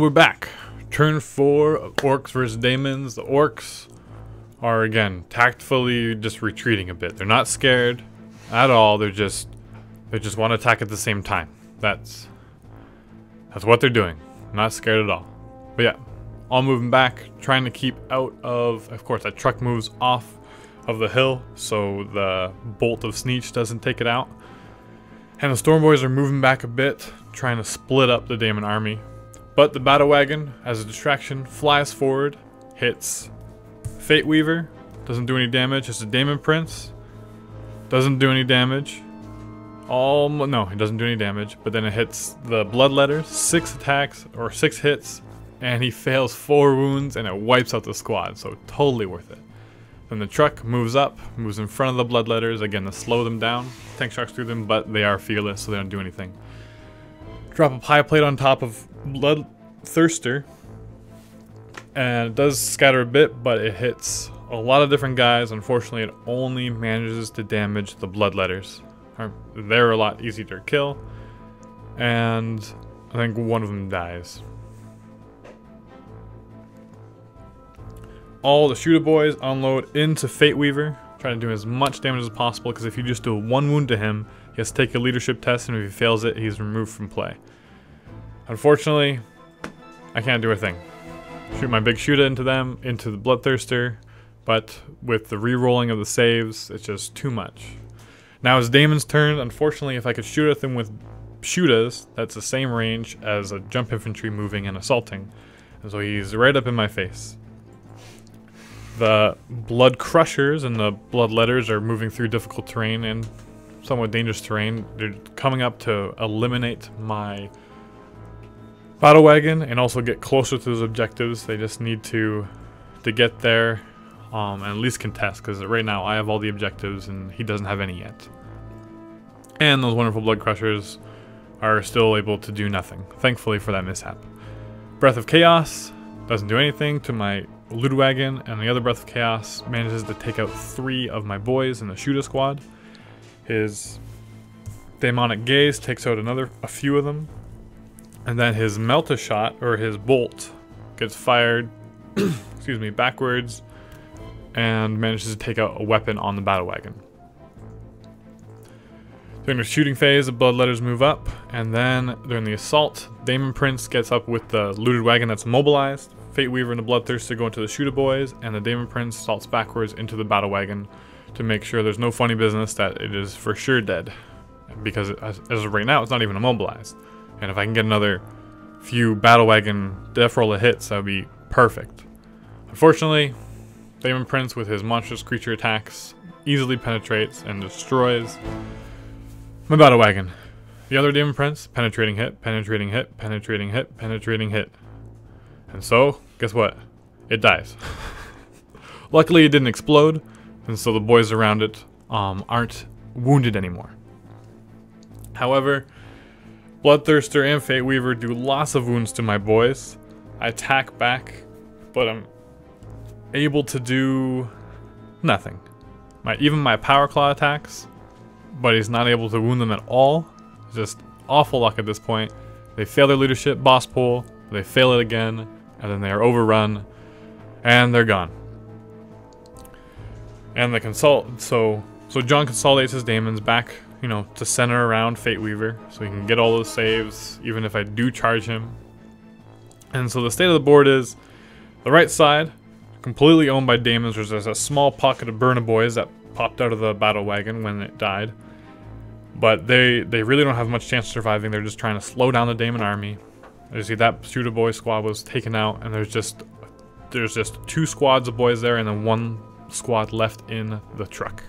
we're back. Turn 4 of Orks versus Daemons. The Orks are, again, tactfully just retreating a bit. They're not scared at all. They just want to attack at the same time. That's what they're doing. Not scared at all. But yeah, all moving back, trying to keep out of course, that truck moves off of the hill, so the bolt of Sneech doesn't take it out. And the Storm Boys are moving back a bit, trying to split up the Daemon army. But the battle wagon, as a distraction, flies forward, hits Fate Weaver, doesn't do any damage. It's a Daemon Prince, doesn't do any damage. No, it doesn't do any damage. But then it hits the Bloodletters, 6 attacks or 6 hits, and he fails 4 wounds, and it wipes out the squad. So totally worth it. Then the truck moves up, moves in front of the Bloodletters again to slow them down. Tank shocks through them, but they are fearless, so they don't do anything. Drop a pie plate on top of Bloodthirster, and it does scatter a bit, but it hits a lot of different guys. Unfortunately, it only manages to damage the Bloodletters. They're a lot easier to kill, and I think one of them dies. All the Shooter Boys unload into Fate Weaver, trying to do as much damage as possible, because if you just do 1 wound to him, he has to take a leadership test, and if he fails it, he's removed from play. Unfortunately, I can't do a thing. Shoot my big shooter into them, into the Bloodthirster, but with the re-rolling of the saves, it's just too much. Now it's Daemon's turn. Unfortunately, if I could shoot at them with shooters, that's the same range as a jump infantry moving and assaulting. And so he's right up in my face. The Blood Crushers and the Bloodletters are moving through difficult terrain and somewhat dangerous terrain. They're coming up to eliminate my battle wagon and also get closer to those objectives. They just need to get there and at least contest, because right now I have all the objectives and he doesn't have any yet. And those wonderful Blood Crushers are still able to do nothing, thankfully, for that mishap. Breath of Chaos doesn't do anything to my loot wagon, and the other Breath of Chaos manages to take out 3 of my boys in the shooter squad. His Daemonic Gaze takes out a few of them, and then his Melta Shot, or his bolt, gets fired excuse me, backwards and manages to take out a weapon on the battle wagon. During the shooting phase, the Bloodletters move up, and then during the assault, Daemon Prince gets up with the looted wagon that's mobilized. Fate Weaver and the Bloodthirster go into the Shooter Boys, and the Daemon Prince assaults backwards into the battle wagon to make sure there's no funny business that it is for sure dead. Because as of right now, it's not even immobilized. And if I can get another few battle wagon death roller hits, that would be perfect. Unfortunately, Daemon Prince with his monstrous creature attacks easily penetrates and destroys my battle wagon. The other Daemon Prince, penetrating hit, penetrating hit, penetrating hit, penetrating hit. And so, guess what? It dies. Luckily it didn't explode, and so the boys around it aren't wounded anymore. However, Bloodthirster and Fate Weaver do lots of wounds to my boys. I attack back, but I'm able to do nothing. Even my Power Claw attacks, but he's not able to wound them at all. It's just awful luck at this point. They fail their leadership boss pull, they fail it again, and then they are overrun, and they're gone. And the so John consolidates his Daemons back, to center around Fate Weaver, so he can get all those saves, even if I do charge him. And so the state of the board is, the right side, completely owned by Daemons. There's a small pocket of Burna Boys that popped out of the battle wagon when it died. But they really don't have much chance of surviving. They're just trying to slow down the Daemon army. You see that Shooter Boy squad was taken out, and there's just 2 squads of boys there, and then 1 squad left in the truck.